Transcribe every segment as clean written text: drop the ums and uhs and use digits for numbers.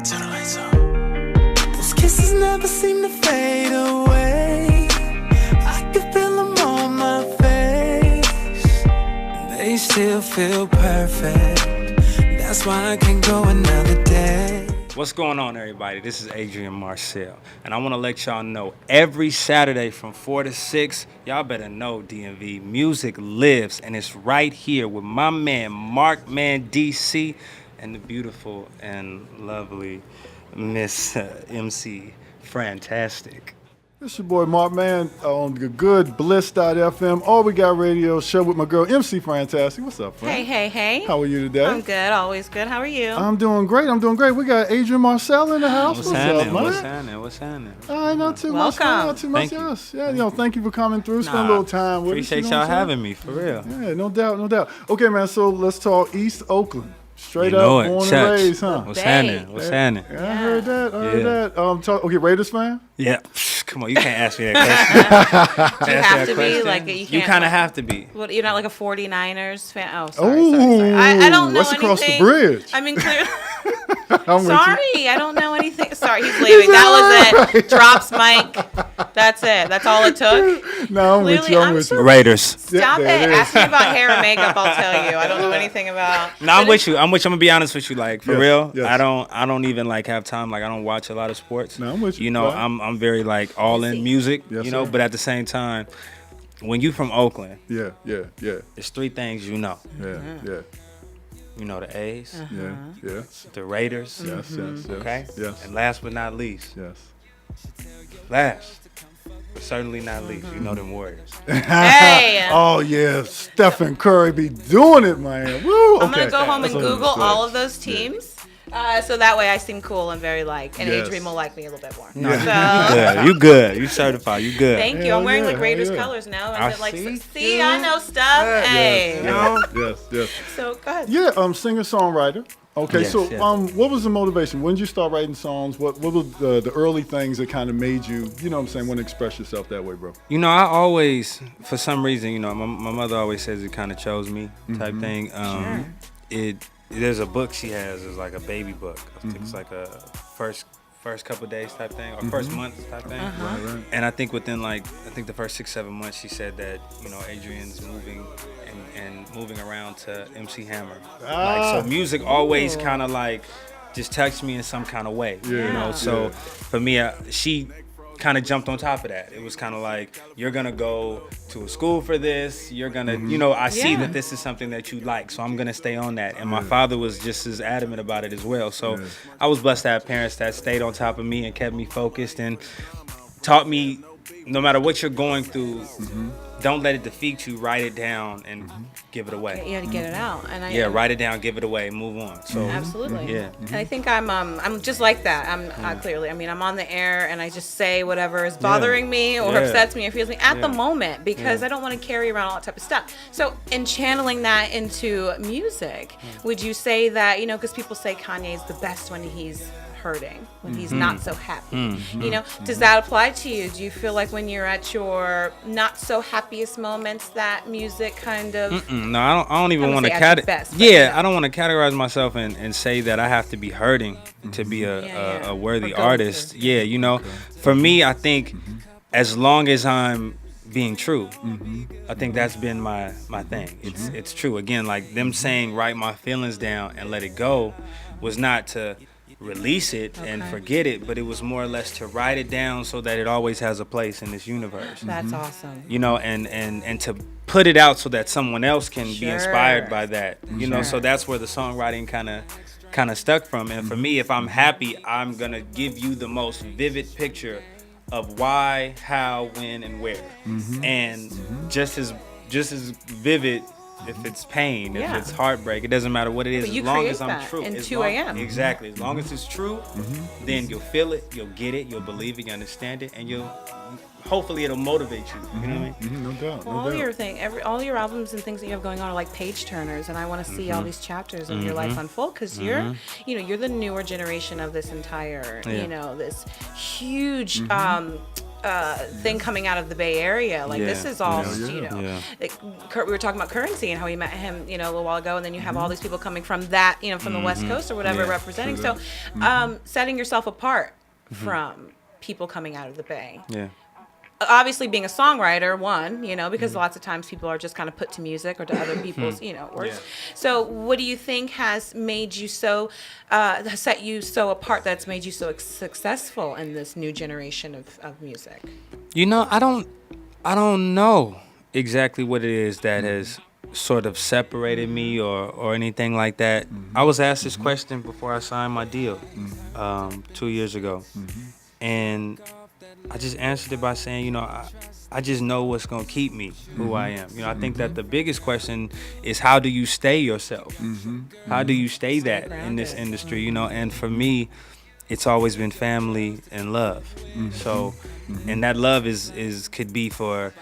Turn the lights on. Those kisses never seem to fade away. I can feel them on my face. They still feel perfect. That's why I can't go another day. What's going on, everybody? This is Adrian Marcel, and I want to let y'all know every Saturday from 4 to 6, y'all better know DMV music lives, and it's right here with my man Mark Man DC and the beautiful and lovely Miss MC Fantastic. It's your boy Mark Man on the good Bliss.fm. All We Got Radio show with my girl MC Fantastic. What's up, friend? Hey. How are you today? I'm good, always good. How are you? I'm doing great. We got Adrian Marcel in the house. What's up, man? What's happening? Not too much. Welcome. Not too much. Thank you. Yes. Yeah, thank you for coming through. Spend a little time with Appreciate us. You know y'all having me, for real. Yeah, no doubt. Okay, man, so let's talk East Oakland. Straight You know up, it. born and Church. raised, huh? What's happening? Yeah, I heard that. Okay, Raiders fan? Yeah. Come on, you can't ask me that question. Do you have to be like you can't? You kind of have to be. What, you're not like a 49ers fan? Oh, sorry. I don't know what's anything. across the bridge? I mean, clearly. I'm with Sorry, I don't know anything. Sorry, he's leaving. That was it. Drops mic. That's it. That's all it took. No, I'm with you. I'm with you. Raiders. Stop it. Ask me about hair and makeup. I'll tell you. I don't know anything about. No, I'm with you. I'm gonna be honest with you. Like for Yes, real, yes. I don't even like have time. Like I don't watch a lot of sports. No, I'm with you. You know, Right. I'm very like all in music. Yes, you know, sir. but at the same time, when you from Oakland, Yeah. there's three things you know. Yeah. You know the A's, Yeah. the Raiders. Yes. Okay. Yes. And last but not least, Yes. but certainly not least, you know them Warriors. Hey. Oh yeah, Stephen Curry be doing it, man. Woo. I'm gonna go home That's and what Google it is. all of those teams. So that way I seem cool and very and Yes. Adrian will like me a little bit more. Yeah, you good. You certified. You good. Thank you. Hell I'm wearing like yeah, Raiders hell yeah. colors now. I And like, see. see, I know stuff. Hey. Yes. So go ahead. Yeah, singer-songwriter. Okay, Yes, so yes. what was the motivation? When did you start writing songs? What were the early things that kind of made you, want to express yourself that way, bro? You know, I always, for some reason, my mother always says it kind of chose me type thing. There's a book she has, it's like a baby book. I think it's like a first couple of days type thing, or first month type thing. Right. And I think within the first 6-7 months, she said that, Adrian's moving and moving around to MC Hammer. So music always kind of just touched me in some kind of way, So for me, she kind of jumped on top of that. It was kind of like, you're gonna go to a school for this, you're gonna I see that this is something that you like, so I'm gonna stay on that. And my father was just as adamant about it as well. So I was blessed to have parents that stayed on top of me and kept me focused and taught me, no matter what you're going through, don't let it defeat you. Write it down and give it away. You had to get it out. And Write it down, give it away, move on. So absolutely. Yeah. And I think I'm just like that. I'm clearly. I mean, I'm on the air and I just say whatever is bothering me or upsets me or feels me at the moment because I don't want to carry around all that type of stuff. So in channeling that into music, would you say that, because people say Kanye's the best when he's hurting, when he's not so happy, does that apply to you? Do you feel like when you're at your not so happiest moments that music kind of No, I don't even want to I don't want to categorize myself and say that I have to be hurting to be a worthy artist. For me, I think as long as I'm being true, I think that's been my thing. It's true. Again, like them saying write my feelings down and let it go was not to release it and forget it, but it was more or less to write it down so that it always has a place in this universe. That's awesome. And to put it out so that someone else can be inspired by that. So that's where the songwriting kind of stuck from. And for me, if I'm happy, I'm gonna give you the most vivid picture of why, how, when, and where. And just as vivid if it's pain, if it's heartbreak, it doesn't matter what it is, as long as I'm true. In 2 a.m. Exactly. As long as it's true, then you'll feel it, you'll get it, you'll believe it, you understand it, and hopefully it'll motivate you. You know what I mean? No doubt. Well, all your albums and things that you have going on are like page turners, and I want to see all these chapters of your life unfold because you're the newer generation of this entire, this huge thing coming out of the Bay Area. Like this is all, you know, like, we were talking about Currency and how we met him, you know, a little while ago, and then you have all these people coming from that, you know, from the West Coast or whatever, representing. So, setting yourself apart from people coming out of the Bay. Yeah. Obviously being a songwriter, one, you know, because lots of times people are just kind of put to music or to other people's, you know, words. So what do you think has made you so, set you so apart, that's made you so successful in this new generation of music? You know, I don't know exactly what it is that has sort of separated me or anything like that. I was asked this question before I signed my deal 2 years ago. And I just answered it by saying, you know, I just know what's going to keep me who I am. You know, I think that the biggest question is, how do you stay yourself? How do you stay that in this industry? You know, and for me, it's always been family and love. So, and that love is could be for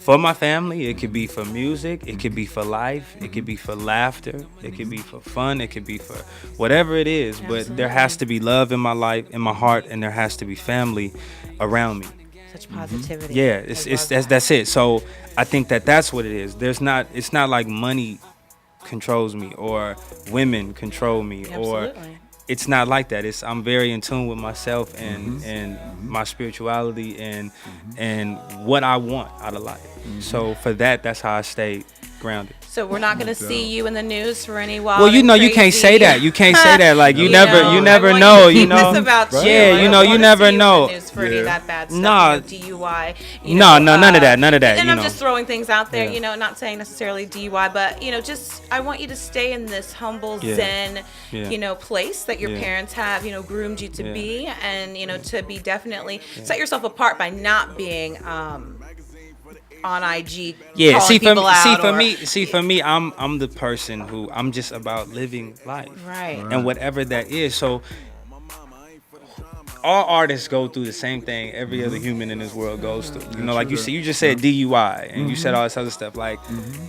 my family, it could be for music, it could be for life, it could be for laughter, it could be for fun, it could be for whatever it is. Absolutely. But there has to be love in my life, in my heart, and there has to be family around me. Such positivity. Yeah, that's it. So I think that's what it is. It's not like money controls me or women control me. Absolutely. Or it's not like that. I'm very in tune with myself and my spirituality and what I want out of life. So for that's how I stay grounded. So we're not going to see you in the news for any wild. Well, you know, you can't say that. You can't say that. Like you never know. You know. About you. Yeah, you know, you never know. For any of that bad stuff, No, DUI. No, none of that. None of that. And you I'm know. just throwing things out there. You know, not saying necessarily DUI, but you know, just I want you to stay in this humble Zen, you know, place that your parents have, you know, groomed you to be, and you know, to be definitely set yourself apart by not being on IG. Yeah, for me, I'm the person who I'm just about living life, right? And whatever that is. So all artists go through the same thing every other human in this world goes through. You know, like you just said DUI, and you said all this other stuff. Like,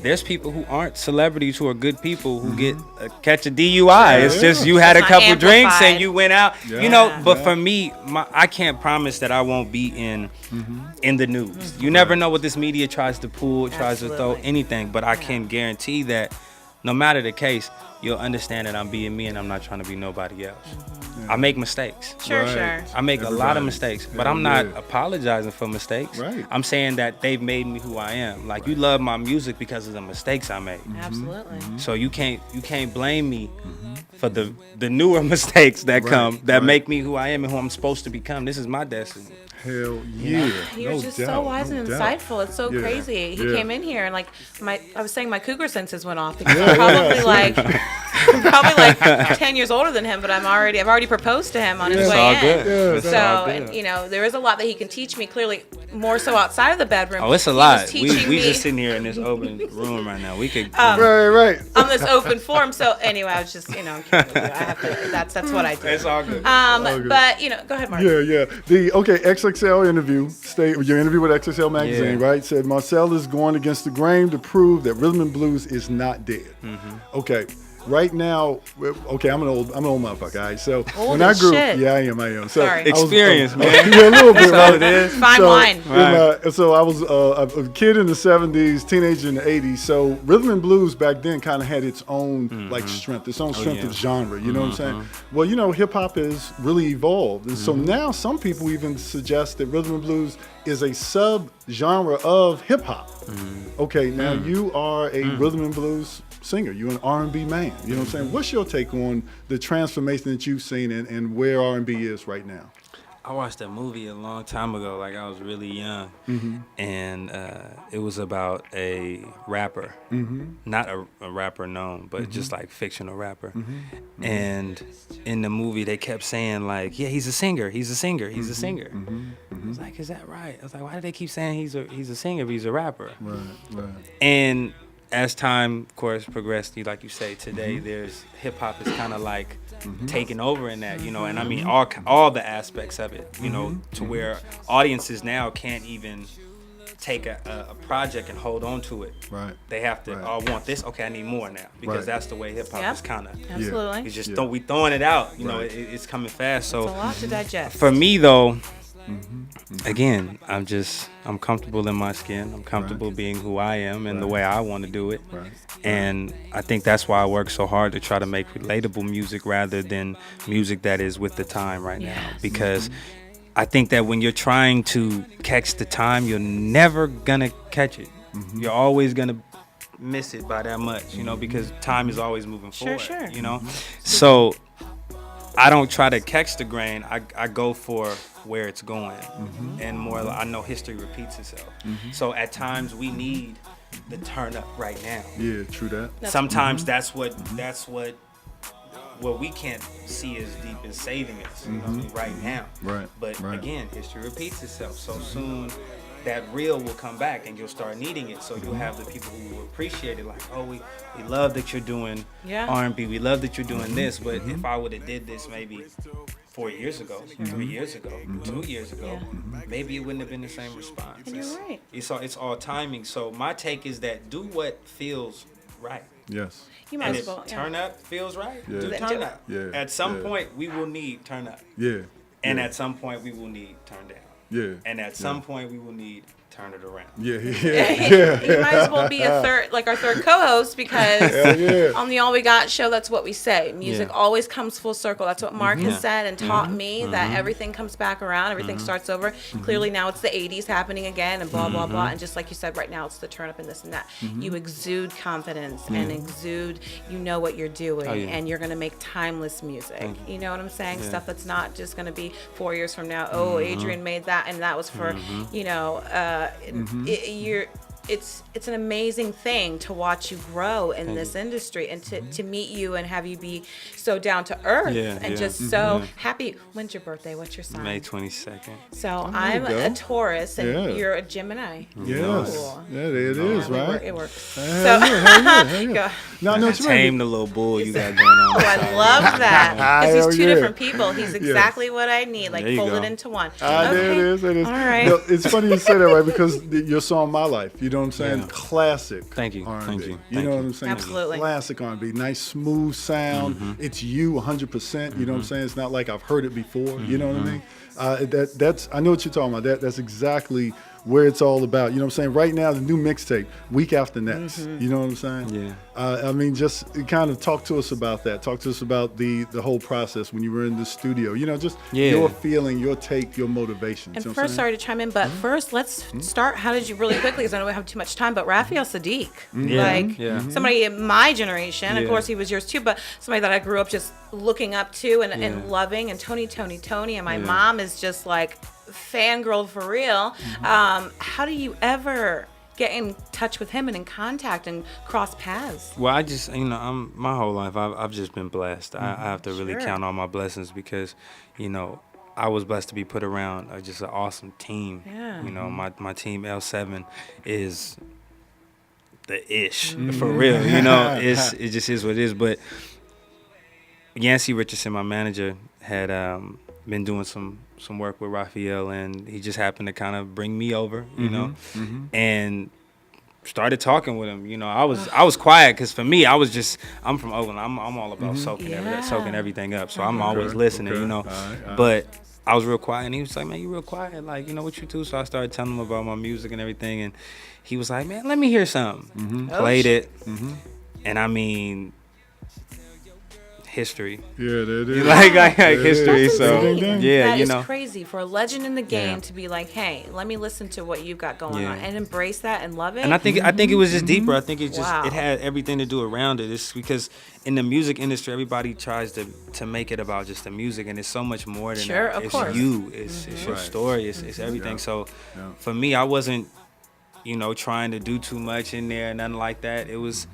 there's people who aren't celebrities who are good people who get catch a DUI. It's just you had a couple drinks and you went out. You know, but for me, I can't promise that I won't be in the news. You never know what this media tries to pull, tries to throw anything. But I can guarantee that no matter the case, you'll understand that I'm being me and I'm not trying to be nobody else. I make mistakes. Sure. I make a lot of mistakes, but I'm not apologizing for mistakes. Right. I'm saying that they've made me who I am. Like you love my music because of the mistakes I made. Absolutely. So you can't blame me for the newer mistakes that make me who I am and who I'm supposed to become. This is my destiny. Hell yeah. You're just so wise and insightful. It's so crazy. He came in here and like I was saying my cougar senses went off because I'm probably like 10 years older than him, but I've already proposed to him on his way in. Good. So and you know, there is a lot that he can teach me, clearly more so outside of the bedroom. Oh, it's a lot. We just sitting here in this open room right now. We could right on this open forum. So anyway, I was just, you know, I'm kidding with you. I have to, that's what I do. It's all good. But you know, go ahead, Mark. Yeah. XXL interview, your interview with XXL magazine, right? Said Marcel is going against the grain to prove that rhythm and blues is not dead. Okay. Right now, I'm an old motherfucker. Right? So old when I grew, shit. I am. So Sorry. Experience, man. Yeah, a little bit. That's all it is. Fine wine. So I was a kid in the 70s, teenager in the 80s. So rhythm and blues back then kind of had its own like strength, its own strength of genre. You know what I'm saying? Well, you know, hip hop has really evolved, and so now some people even suggest that rhythm and blues is a sub-genre of hip hop. Okay, now you are a rhythm and blues singer. You're an R&B man. You know what I'm saying? What's your take on the transformation that you've seen and where R&B is right now? I watched that movie a long time ago, like I was really young, and it was about a rapper, not a rapper known, but just like fictional rapper. And in the movie, they kept saying like, "Yeah, he's a singer. He's a singer. He's a singer." I was like, "Is that right?" I was like, "Why do they keep saying he's a singer? If he's a rapper?" Right. And as time, of course, progressed, like you say, today there's hip hop is kind of like taking over in that, you know, and I mean all the aspects of it, you know, to where audiences now can't even take a project and hold on to it. Right. They have to, I want this, okay, I need more now, because that's the way hip hop is kind of. Absolutely. It's just we throwing it out, you know, it's coming fast. So it's a lot to digest. for me though, again, I'm comfortable in my skin. I'm comfortable being who I am and the way I want to do it. Right. And I think that's why I work so hard to try to make relatable music rather than music that is with the time right now. Because I think that when you're trying to catch the time, you're never gonna catch it. You're always gonna miss it by that much, you know, because time is always moving forward. Sure. You know, so I don't try to catch the grain. I go for where it's going, and more. I know history repeats itself. So at times we need the turn up right now. Yeah, true that. Sometimes that's what we can't see as deep as saving us, you know, right now. Right. But again, history repeats itself. So soon that reel will come back and you'll start needing it. So you'll have the people who will appreciate it, like, oh, we love that you're doing R&B. We love that you're doing this. But if I would have did this maybe 4 years ago, 3 years ago, 2 years ago, maybe it wouldn't have been the same response. And you're right. It's all timing. So my take is that do what feels right. Yes. You might And as if well. turn up feels right, Yeah. do turn up. Yeah. At some point, we will need turn up. Yeah. And at some point, we will need turn down. Yeah. And at some point, we will need turn it around. Yeah. You might as well be our third co-host, because on the All We Got show, that's what we say. Music always comes full circle. That's what Mark has said and taught me, that everything comes back around, everything starts over. Clearly now it's the 80s happening again, and blah, blah, blah. And just like you said, right now it's the turn up and this and that. You exude confidence and exude, you know what you're doing, and you're going to make timeless music. You know what I'm saying? Stuff that's not just going to be 4 years from now, oh, Adrian made that, and that was for, you know, it's an amazing thing to watch you grow in this industry, and to meet you and have you be so down to earth and just so happy. When's your birthday? What's your sign? May 22nd. So I'm a Taurus and you're a Gemini. Yes. Cool. Yeah, it is, right? It works. No, Tame the little bull you got going on. Oh, I love that. Because he's two yeah. different people. He's exactly what I need, like folded into one. There it is. It is. All right. No, it's funny you say that, right? Because your song "My Life," you know what I'm saying? Yeah. Classic. Thank you. R&B. Thank you. You know what I'm saying? Absolutely. Classic R&B. Nice, smooth sound. It's you 100%. You know what I'm saying? It's not like I've heard it before. You know what I mean? That's I know what you're talking about. That's exactly where it's all about. You know what I'm saying? Right now, the new mixtape, Week After Next. You know what I'm saying? Yeah. I mean, just kind of talk to us about that. Talk to us about the whole process when you were in the studio. You know, just your feeling, your take, your motivation. And you know first, sorry to chime in, but first, let's start. How did you really quickly? Because I know we have too much time. But Raphael Sadiq, somebody in my generation, of course he was yours too, but somebody that I grew up just looking up to and loving. And Tony, and my mom is just like fangirl for real. How do you ever get in touch with him and in contact and cross paths? Well, I just, you know, my whole life I've just been blessed. I have to really count on my blessings because, you know, I was blessed to be put around just an awesome team. Yeah. You know, my team L7 is the ish for real. You know, it just is what it is. But Yancey Richardson, my manager, had been doing some work with Raphael, and he just happened to kind of bring me over, you know, and started talking with him. You know, I was quiet because for me, I'm from Oakland. I'm all about soaking everything up. So I'm always listening, you know. But I was real quiet, and he was like, "Man, you real quiet. Like, you know what you do?" So I started telling him about my music and everything, and he was like, "Man, let me hear something." Played it, and I mean, history. Yeah, that is. Like history. So yeah, that you know, is crazy for a legend in the game to be like, hey, let me listen to what you've got going on and embrace that and love it. And I think it was just deeper. I think it just it had everything to do around it. It's because in the music industry, everybody tries to make it about just the music, and it's so much more than that. Of it's course. you. It's your story. It's everything. So for me, I wasn't, you know, trying to do too much in there, nothing like that. It was,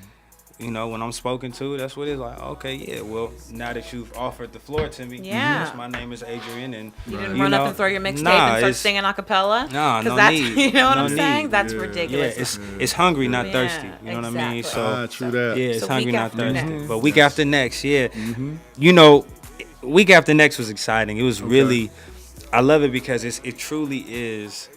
you know, when I'm spoken to, that's what it's like. Okay, yeah, well, now that you've offered the floor to me, yes, my name is Adrian, and you didn't run up and throw your mixtape and start singing a cappella. Nah, no that's, need. You know what no I'm saying? Need. That's ridiculous. Yeah, it's hungry, not thirsty. You know what I mean? So true that. Yeah, it's so hungry, not thirsty. Next. But week after next, you know, week after next was exciting. It was really, I love it because it truly is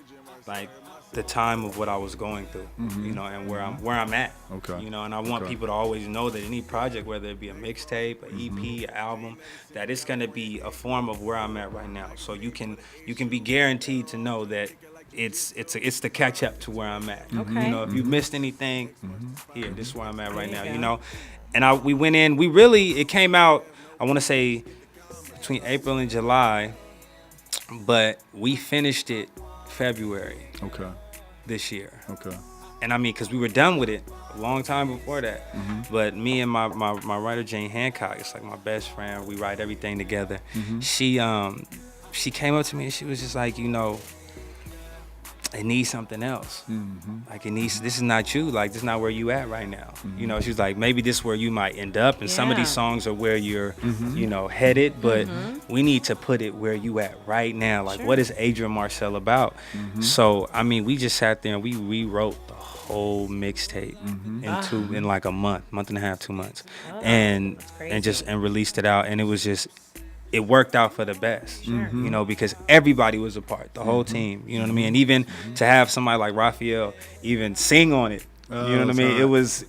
like the time of what I was going through, you know, and where I'm at. Okay. You know, and I want people to always know that any project, whether it be a mixtape, an EP, an album, that it's gonna be a form of where I'm at right now. So you can be guaranteed to know that it's the catch up to where I'm at. Okay. You know, if you missed anything, here, this is where I'm at right now. go. You know, and we went in. It came out. I want to say between April and July, but we finished it February. Okay. This year. Okay. And I mean, because we were done with it a long time before that. But me and my writer Jane Hancock, it's like my best friend. We write everything together. She came up to me and she was just like, you know, it needs something else. Like this is not you. Like, this is not where you at right now. You know, she was like, maybe this is where you might end up. And some of these songs are where you're, you know, headed. But we need to put it where you at right now. Like, what is Adrian Marcel about? So, I mean, we just sat there and we rewrote the whole mixtape in like a month and a half, 2 months, and released it out. And it was just, it worked out for the best, you know, because everybody was a part, the whole team, you know what I mean? And even to have somebody like Raphael even sing on it, you know what I mean? It was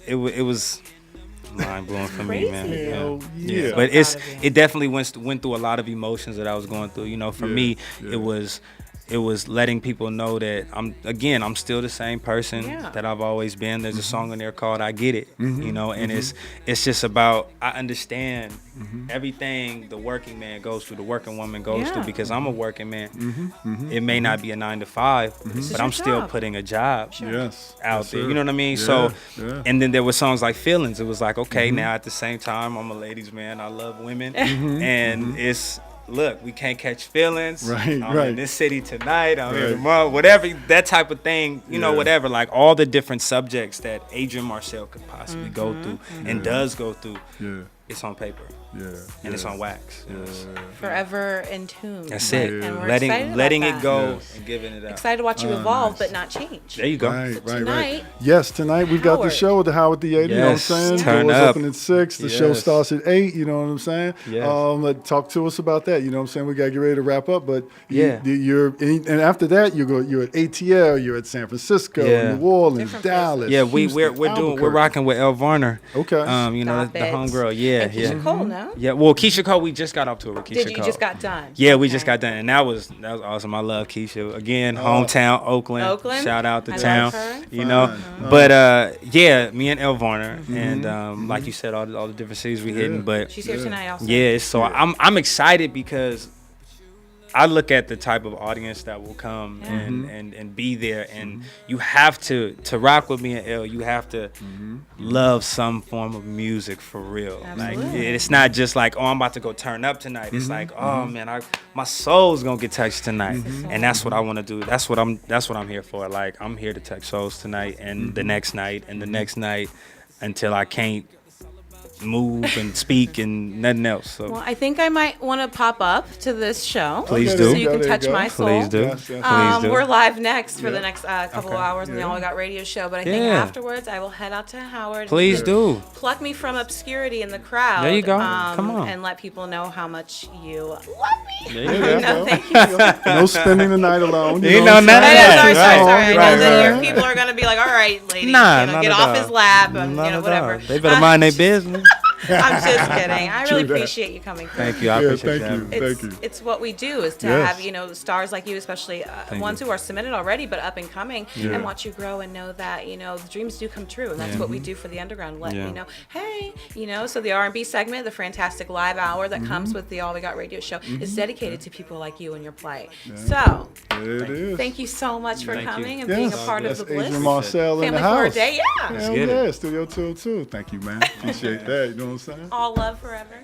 mind blowing for me, man. Yeah. But it definitely went through a lot of emotions that I was going through. You know, for me, it was letting people know that I'm still the same person that I've always been. There's a song on there called "I Get It," you know, and it's just about, I understand everything the working man goes through, the working woman goes through, because I'm a working man. It may not be a 9 to 5, but I'm still putting a job out there. You know what I mean? So, and then there were songs like "Feelings." It was like, okay, now at the same time, I'm a ladies' man. I love women, and it's. Look, we can't catch feelings. I'm in this city tonight. I'm here tomorrow. Whatever, that type of thing. You know, whatever. Like all the different subjects that Adrian Marcel could possibly go through and does go through. It's on paper. And it's on wax. Forever in tune. That's it. And we're letting excited it go about and giving it out. excited to watch you evolve, but not change. There you go. Tonight, Yes, tonight we've got the show with the Howard Theater. You know what I'm saying? Turn Doors up. open at 6. The show starts at 8. You know what I'm saying? Yes. Talk to us about that. You know what I'm saying? We got to get ready to wrap up, but Yeah. and after that you're at ATL. You're at San Francisco, New Orleans, Dallas. Yeah, Houston, we're rocking with Elle Varner. Okay. You know, Stop the it. homegirl. and Keisha Cole, no? Yeah, well, Keisha Cole, we just got off tour with Keisha Did you Cole. just got done? Yeah, we just got done, and that was awesome. I love Keisha. Again, hometown, Oakland. Shout out to I town. love her. You know, but me and Elle Varner, and like you said, all the different cities we hitting. But She's here tonight also. yeah, so I'm excited because I look at the type of audience that will come and be there, and you have to rock with me and Elle. You have to love some form of music for real. Absolutely. Like, it's not just like, oh, I'm about to go turn up tonight. It's like, oh man, my soul's gonna get touched tonight, and that's what I want to do. That's what I'm here for. Like, I'm here to touch souls tonight, and the next night, and the next night, until I can't move and speak and nothing else. So Well, I think I might want to pop up to this show. Please Okay, do. So you can there touch go. my soul. Please do. Yes, yes. Please do. We're live next for the Yeah. next couple hours on the All We Got radio show, but I think Yeah. afterwards I will head out to Howard. Please do. Pluck me from obscurity in the crowd. There you go. Come on. And let people know how much you love me. There you go. No, thank you. No spending the night alone. You know, what I'm none of saying? that. Sorry. I know Right, that your right. people are going to be like, all right, lady, Nah, you know, none get at off all. his lap and, None you know, at whatever. all. They better mind their business. I'm just kidding. I really True that. appreciate you coming through. Thank you. I appreciate thank that. you. It's, it's what we do is to Yes. have, you know, stars like you, especially ones who are submitted already but up and coming, and watch you grow and know that, you know, the dreams do come true, and that's what we do for the underground. Let you know, hey, you know, so the R&B segment, the fantastic live hour that comes with the All We Got radio show is dedicated to people like you and your play. So There it is. thank you so much for Thank you. coming and Yes. being a part That's of the Bliss Adrian Marcel in the family for a house. day. Yeah. Hell get it. yeah, Studio 202. Thank you, man. Appreciate that. You know what I'm saying? All love forever.